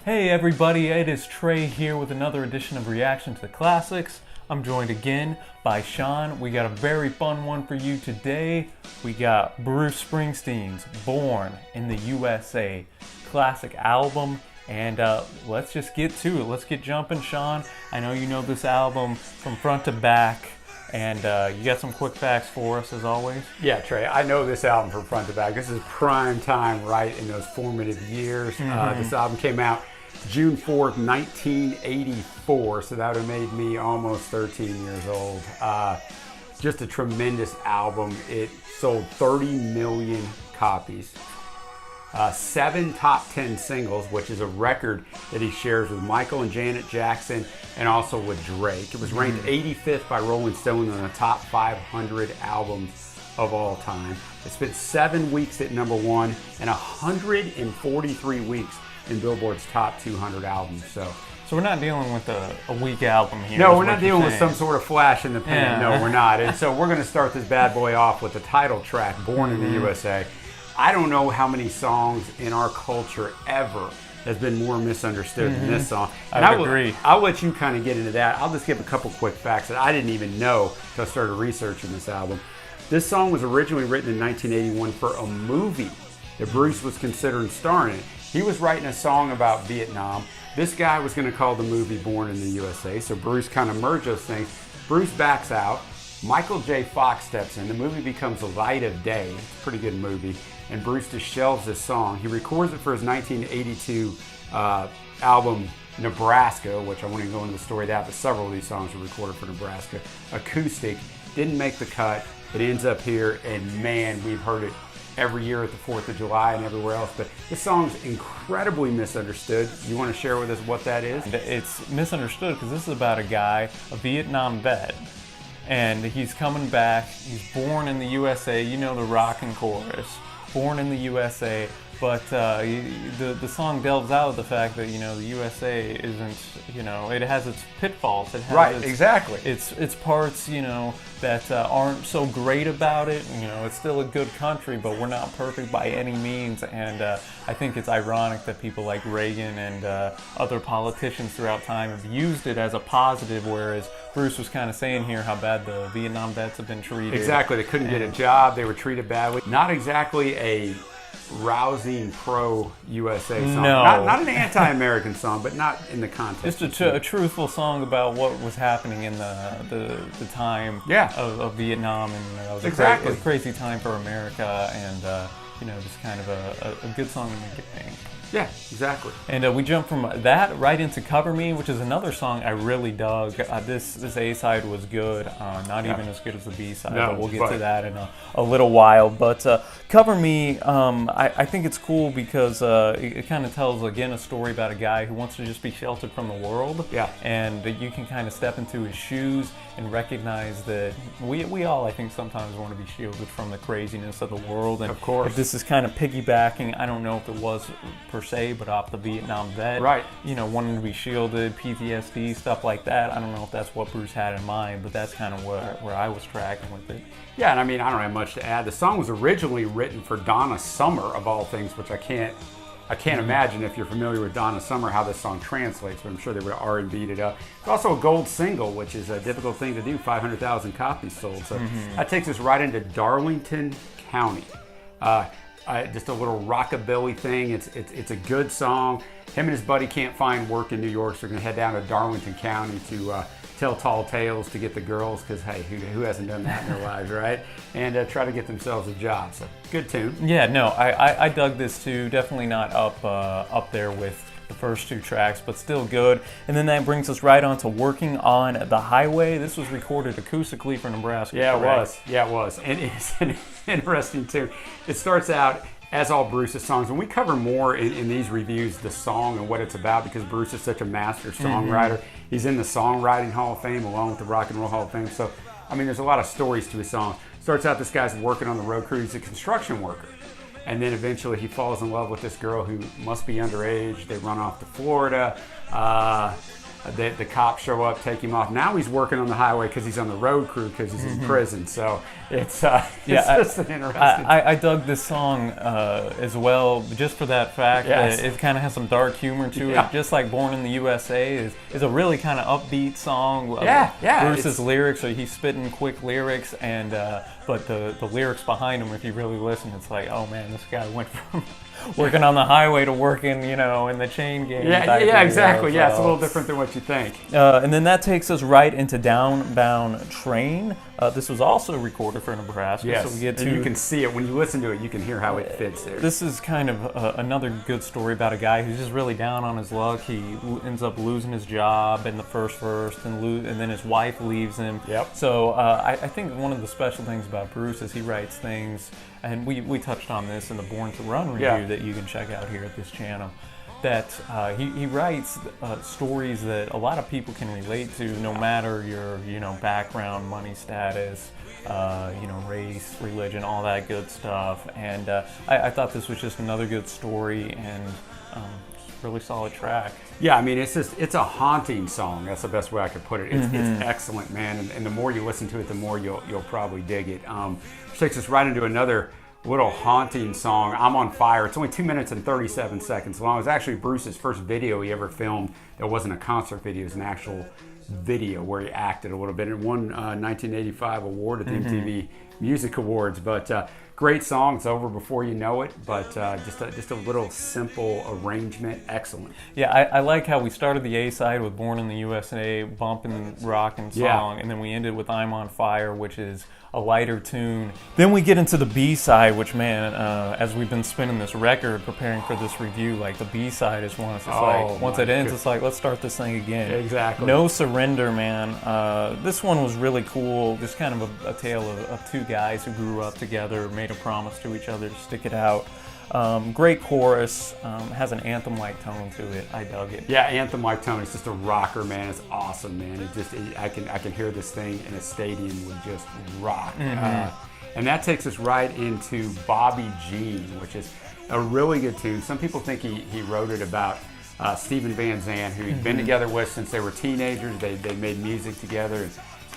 Hey everybody, it is Trey here with another edition of Reaction to the Classics. I'm joined again by Sean. We got a very fun one for you today. We got Bruce Springsteen's Born in the U.S.A. classic album. And let's just get to it. Let's get jumping, Sean. I know you know this album from front to back. And you got some quick facts for us as always? Yeah, Trey, I know this album from front to back. This is prime time right in those formative years. This album came out June 4th, 1984, so that would have made me almost 13 years old. Just a tremendous album. It sold 30 million copies. 7 top 10 singles, which is a record that he shares with Michael and Janet Jackson and also with Drake. It was ranked 85th by Rolling Stone on the top 500 albums of all time. It spent 7 weeks at number 1 and 143 weeks in Billboard's top 200 albums. So we're not dealing with a weak album here. No, we're not dealing with some sort of flash in the pan. Yeah. No, we're not. And so we're going to start this bad boy off with the title track, Born in the USA. I don't know how many songs in our culture ever has been more misunderstood than this song. And I would agree. I'll let you kind of get into that. I'll just give a couple quick facts that I didn't even know until I started researching this album. This song was originally written in 1981 for a movie that Bruce was considering starring in. He was writing a song about Vietnam. This guy was going to call the movie Born in the USA, so Bruce kind of merged those things. Bruce backs out. Michael J. Fox steps in. The movie becomes Light of Day. It's a pretty good movie. And Bruce just shelves this song. He records it for his 1982 album, Nebraska, which I won't even go into the story of that, but several of these songs were recorded for Nebraska. Acoustic. Didn't make the cut. It ends up here, and man, we've heard it every year at the 4th of July and everywhere else. But this song's incredibly misunderstood. You want to share with us what that is? It's misunderstood because this is about a guy, a Vietnam vet, and he's coming back. He's born in the USA. You know the rockin' chorus. Born in the USA. But the song delves out of the fact that, you know, the USA isn't, you know, it has its pitfalls. It has exactly. Its parts, you know, that aren't so great about it. You know, it's still a good country, but we're not perfect by any means. And I think it's ironic that people like Reagan and other politicians throughout time have used it as a positive, whereas Bruce was kind of saying here how bad the Vietnam vets have been treated. Exactly. They couldn't get a job. They were treated badly. Not exactly a rousing pro-USA song. No. Not an anti-American song, but not in the context. Just a truthful song about what was happening in the time of Vietnam, and it was a crazy time for America, and you know, just kind of a good song to make it think. Yeah, exactly. And we jump from that right into Cover Me, which is another song I really dug. This A-side was good, not even as good as the B-side, but we'll get to that in a little while. But Cover Me, I think it's cool because it kind of tells, again, a story about a guy who wants to just be sheltered from the world. Yeah. And you can kind of step into his shoes and recognize that we all, I think, sometimes want to be shielded from the craziness of the world. And of course. This is kind of piggybacking, I don't know if it was per se, but off the Vietnam vet. Right. You know, wanting to be shielded, PTSD, stuff like that. I don't know if that's what Bruce had in mind, but that's kind of where I was tracking with it. Yeah, and I mean, I don't have much to add. The song was originally written for Donna Summer, of all things, which I can't imagine, if you're familiar with Donna Summer, how this song translates, but I'm sure they would R&B'd it up. It's also a gold single, which is a difficult thing to do, 500,000 copies sold. So that takes us right into Darlington County. Just a little rockabilly thing. It's a good song. Him and his buddy can't find work in New York, so they're going to head down to Darlington County to tell tall tales to get the girls, because hey, who hasn't done that in their lives, right? And try to get themselves a job. So good tune. Yeah, no, I dug this too. Definitely not up there with the first 2 tracks, but still good. And then that brings us right on to Working on the Highway. This was recorded acoustically for Nebraska. Yeah, it was. Yeah, it was. And it's an interesting tune. It starts out, as all Bruce's songs, and we cover more in these reviews the song and what it's about, because Bruce is such a master songwriter. He's in the Songwriting Hall of Fame along with the Rock and Roll Hall of Fame. So, I mean, there's a lot of stories to his songs. Starts out, this guy's working on the road crew. He's a construction worker. And then eventually he falls in love with this girl who must be underage. They run off to Florida. The cops show up, take him off. Now he's working on the highway because he's on the road crew because he's in prison. So it's just an interesting. I dug this song as well, just for that fact that it kind of has some dark humor to it. Just like Born in the USA is a really kind of upbeat song. Bruce's lyrics, or he's spitting quick lyrics, and but the lyrics behind him, if you really listen, it's like, oh man, this guy went from working on the highway to working, in the chain gang. Yeah, exactly. Yeah, it's a little different than what you think. And then that takes us right into Downbound Train. This was also recorded for Nebraska. Yes, so we get to, and you can see it when you listen to it. You can hear how it fits there. This is kind of another good story about a guy who's just really down on his luck. He ends up losing his job in the first verse, and then his wife leaves him. Yep. So I think one of the special things about Bruce is he writes things, and we touched on this in the Born to Run review that you can check out here at this channel, that he writes stories that a lot of people can relate to, no matter your background, money status, race, religion, all that good stuff. And I thought this was just another good story, and really solid track. Yeah, I mean, it's a haunting song. That's the best way I could put it. It's excellent, man. And the more you listen to it, the more you'll probably dig it. Which takes us right into another little haunting song, I'm on Fire. It's only 2 minutes and 37 seconds long. It was actually Bruce's first video he ever filmed that wasn't a concert video. It was an actual video where he acted a little bit and won 1985 award at the MTV Music Awards. But great song. It's over before you know it, but just a little simple arrangement. Excellent. Yeah, I like how we started the A side with Born in the USA, bumping, rocking song, and then we ended with I'm on Fire, which is a lighter tune. Then we get into the B side, which, man, as we've been spinning this record, preparing for this review, like the B side is one. It's just like once it ends, it's like, let's start this thing again. Exactly. No Surrender, man. This one was really cool. Just kind of a tale of two guys who grew up together, made a promise to each other to stick it out. Great chorus, has an anthem-like tone to it. I dug it. Yeah, anthem-like tone. It's just a rocker, man. It's awesome, man. I can hear this thing in a stadium would just rock. And that takes us right into Bobby Jean, which is a really good tune. Some people think he wrote it about Steven Van Zandt, who he'd been together with since they were teenagers. They made music together.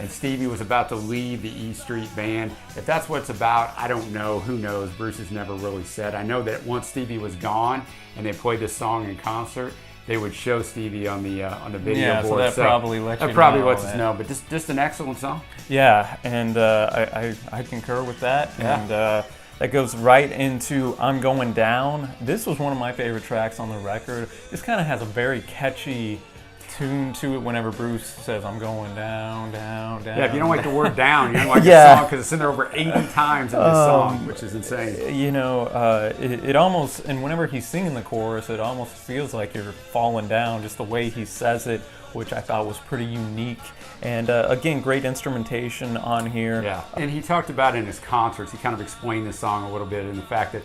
And Stevie was about to leave the E Street Band. If that's what it's about, I don't know. Who knows? Bruce has never really said. I know that once Stevie was gone and they played this song in concert, they would show Stevie on the video board. So that probably lets you know. That probably lets us know. But just an excellent song. Yeah, and I concur with that. Yeah. And that goes right into I'm Going Down. This was one of my favorite tracks on the record. This kind of has a very catchy tune to it whenever Bruce says I'm going down, down, down. Yeah, if you don't like the word down, you don't like the song because it's in there over 80 times in this song, which is insane. It almost, and whenever he's singing the chorus, it almost feels like you're falling down, just the way he says it, which I thought was pretty unique. And again, great instrumentation on here. Yeah, and he talked about in his concerts, he kind of explained the song a little bit in the fact that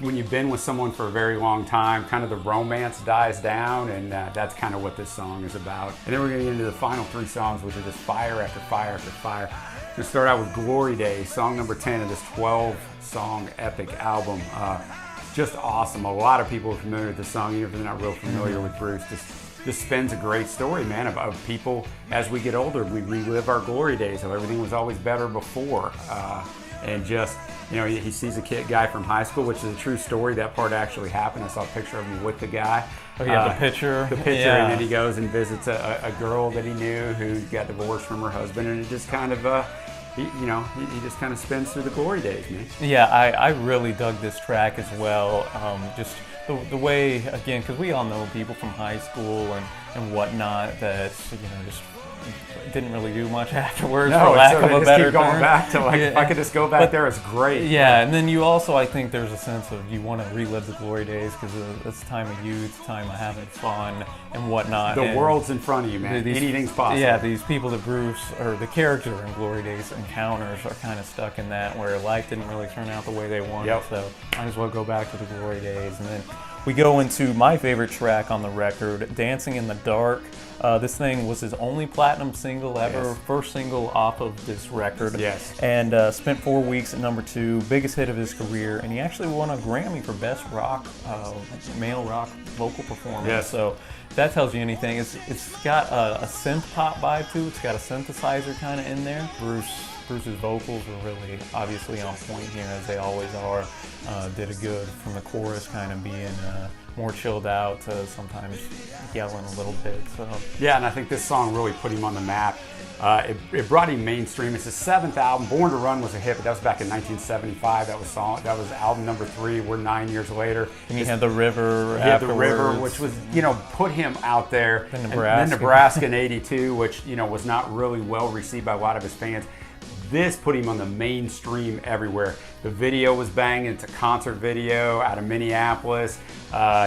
when you've been with someone for a very long time, kind of the romance dies down, and that's kind of what this song is about. And then we're going to get into the final three songs, which are just fire after fire after fire. We're going to start out with Glory Days, song number 10 of this 12-song epic album. Just awesome. A lot of people are familiar with this song, even if they're not real familiar with Bruce. This spins a great story, man, of people as we get older. We relive our glory days, how everything was always better before. And just, he sees a guy from high school, which is a true story. That part actually happened. I saw a picture of him with the guy. Oh, yeah, the picture. The picture, yeah. And then he goes and visits a girl that he knew who got divorced from her husband, and it just kind of, he just kind of spins through the glory days, man. Yeah, I really dug this track as well. Just the way, again, because we all know people from high school and whatnot that, just didn't really do much afterwards, for lack of a better term. Going back to if I could just go back there, it's great. Yeah, and then you also, I think there's a sense of you want to relive the glory days because it's a time of youth, time of having fun and whatnot. The world's in front of you, man. Anything's possible. Yeah, these people that Bruce, or the character in Glory Days encounters, are kind of stuck in that where life didn't really turn out the way they wanted, so might as well go back to the glory days. And then we go into my favorite track on the record, Dancing in the Dark. This thing was his only platinum single ever, first single off of this record. Yes. And spent 4 weeks at number 2, biggest hit of his career, and he actually won a Grammy for Best Rock, Male Rock Vocal Performance. Yes. So that tells you anything, it's got a synth pop vibe too. It's got a synthesizer kind of in there. Bruce's vocals were really obviously on point here, as they always are. Did a good from the chorus kind of being more chilled out to sometimes yelling a little bit. So yeah, and I think this song really put him on the map. It brought him mainstream. It's his 7th album. Born to Run was a hit, but that was back in 1975. That was album number 3. We're 9 years later. And he had The River. He had The River, which was, put him out there. Then Nebraska in '82, which, was not really well received by a lot of his fans. This put him on the mainstream everywhere. The video was banging. It's a concert video out of Minneapolis.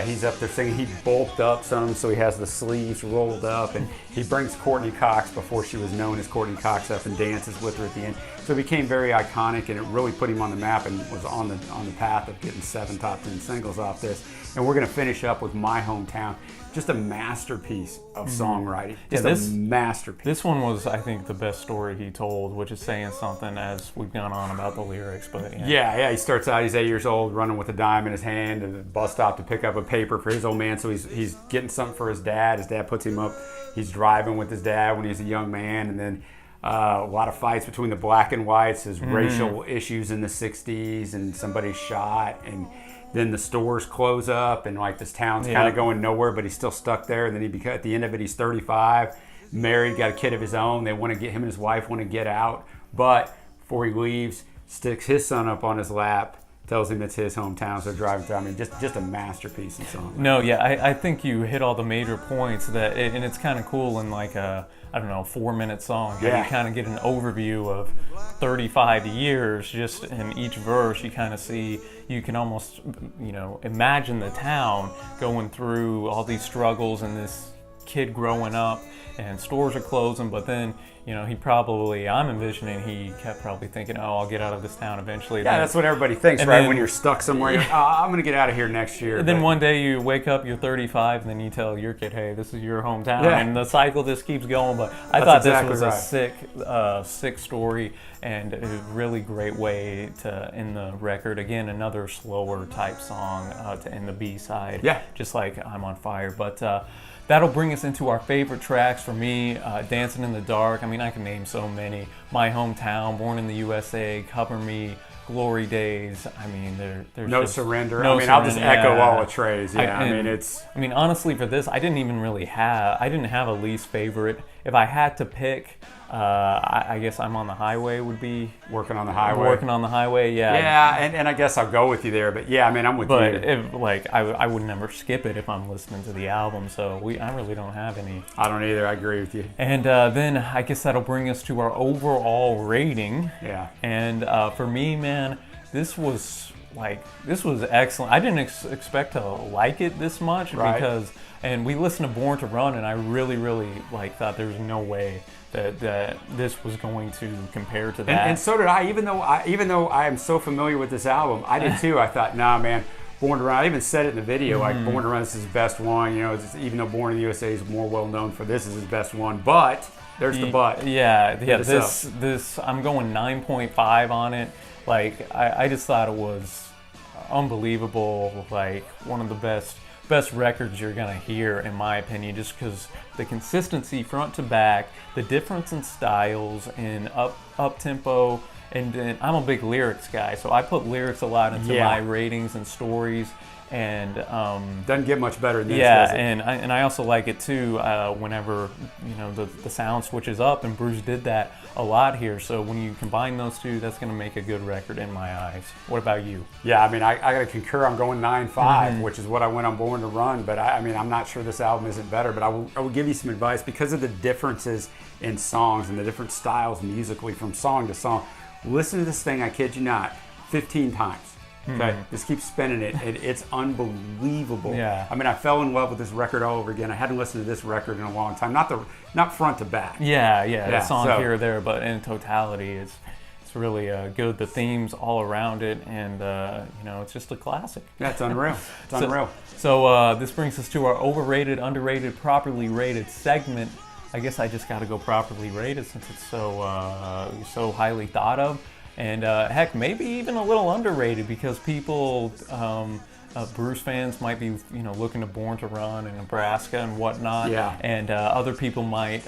He's up there singing. He bulked up some, so he has the sleeves rolled up, and he brings Courtney Cox, before she was known as Courtney Cox, up and dances with her at the end. So it became very iconic, and it really put him on the map and was on the path of getting 7 top 10 singles off this. And we're going to finish up with My Hometown. Just a masterpiece of songwriting. Just a masterpiece. This one was, I think, the best story he told, which is saying something as we've gone on about the lyrics. But yeah, he starts out, he's 8 years old, running with a dime in his hand and a bus stop to pick up a paper for his old man. So he's getting something for his dad. His dad puts him up. He's driving with his dad when he's a young man. And then a lot of fights between the black and whites. There's racial issues in the 60s, and somebody's shot. And then the stores close up, and like this town's kind of going nowhere, but he's still stuck there. And then at the end of it, he's 35, married, got a kid of his own. They want to him and his wife want to get out, but before he leaves, sticks his son up on his lap, tells him it's his hometown, so they're driving through. I mean, just a masterpiece in song. No, yeah, I think you hit all the major points and it's kind of cool in like a, I don't know, 4-minute song. Yeah. You kind of get an overview of 35 years just in each verse. You kind of see, you can almost, imagine the town going through all these struggles and this kid growing up, and stores are closing, but then, I'm envisioning he kept probably thinking, oh, I'll get out of this town eventually. Yeah, that's what everybody thinks, right? Then, when you're stuck somewhere, you're, I'm going to get out of here next year. And then one day you wake up, you're 35, and then you tell your kid, hey, this is your hometown. Yeah. And the cycle just keeps going. But I thought this was a sick story and a really great way to end the record. Again, another slower type song to end the B-side. Yeah. Just like I'm on Fire. But that'll bring us into our favorite tracks. For me, Dancing in the Dark. I mean, I can name so many. My Hometown, Born in the U.S.A., Cover Me, Glory Days. I mean, there's No Surrender. I'll just echo all of Trey's. Yeah, I mean, honestly, for this, I didn't have a least favorite. If I had to pick, I guess I'm on the Highway would be Working on the Highway. Working on the Highway, yeah. Yeah, and I guess I'll go with you there. But yeah, I mean, I'm with you. But I would never skip it if I'm listening to the album. So I really don't have any. I don't either. I agree with you. And then I guess that'll bring us to our overall rating. Yeah. And for me, man, this was excellent. I didn't expect to like it this much because. And we listened to Born to Run, and I really, really thought there was no way that this was going to compare to that. And so did I. Even though I am so familiar with this album, I did too. I thought, nah, man, Born to Run. I even said it in the video, Born to Run is his best one. Even though Born in the U.S.A. is more well known for this is his best one, but there's the but. Yeah. This I'm going 9.5 on it. I just thought it was unbelievable. One of the best records you're gonna hear, in my opinion, just because the consistency front to back, the difference in styles, in up tempo, and then I'm a big lyrics guy, so I put lyrics a lot into my ratings and stories. And doesn't get much better than this. Yeah, does it? and I also like it too whenever the sound switches up, and Bruce did that a lot here. So when you combine those two, that's going to make a good record in my eyes. What about you? Yeah, I mean, I got to concur. I'm going 9.5, which is what I went on Born to Run. But I'm not sure this album isn't better. But I will give you some advice because of the differences in songs and the different styles musically from song to song. Listen to this thing, I kid you not, 15 times. Okay, just keep spinning it, and it's unbelievable. Yeah. I mean, I fell in love with this record all over again. I hadn't listened to this record in a long time. Not front to back. Yeah. A song here or there, but in totality, it's really good. The themes all around it, and it's just a classic. That's unreal. It's unreal. So this brings us to our overrated, underrated, properly rated segment. I guess I just got to go properly rated since it's so highly thought of. And heck, maybe even a little underrated because people Bruce fans might be, looking to Born to Run in Nebraska and whatnot. Yeah. And other people might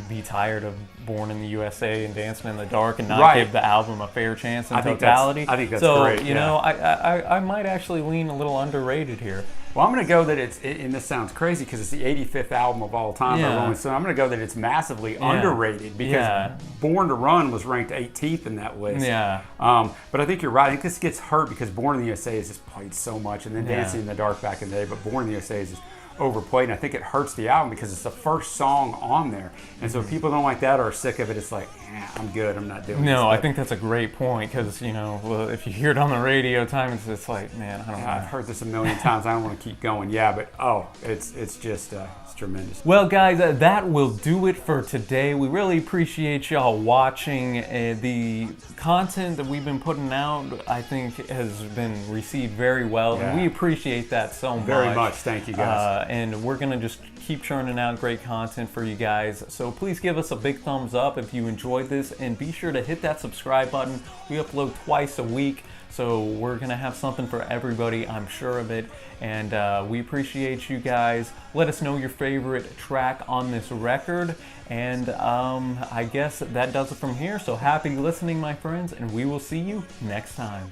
be tired of Born in the USA and Dancing in the Dark and not give the album a fair chance in totality. I think that's so, great. I might actually lean a little underrated here. Well, I'm going to go that and this sounds crazy because it's the 85th album of all time by Rolling Stone. I'm going to go that it's massively underrated because Born to Run was ranked 18th in that list. Yeah. But I think you're right. I think this gets hurt because Born in the USA is just played so much, and then Dancing in the Dark back in the day, but Born in the USA is just overplayed, and I think it hurts the album because it's the first song on there. And so if people don't like that or are sick of it, it's like, I'm good, I'm not doing this. No, I think that's a great point because, if you hear it on the radio time, it's like, man, I don't know. I've heard this a million times. I don't want to keep going. Yeah, but it's just it's tremendous. Well, guys, that will do it for today. We really appreciate y'all watching. The content that we've been putting out, I think, has been received very well, and we appreciate that so much. Very much. Thank you, guys. And we're going to just keep churning out great content for you guys. So please give us a big thumbs up if you enjoyed this, and be sure to hit that subscribe button. We upload twice a week, so we're going to have something for everybody, I'm sure of it. And we appreciate you guys. Let us know your favorite track on this record. And I guess that does it from here. So happy listening, my friends, and we will see you next time.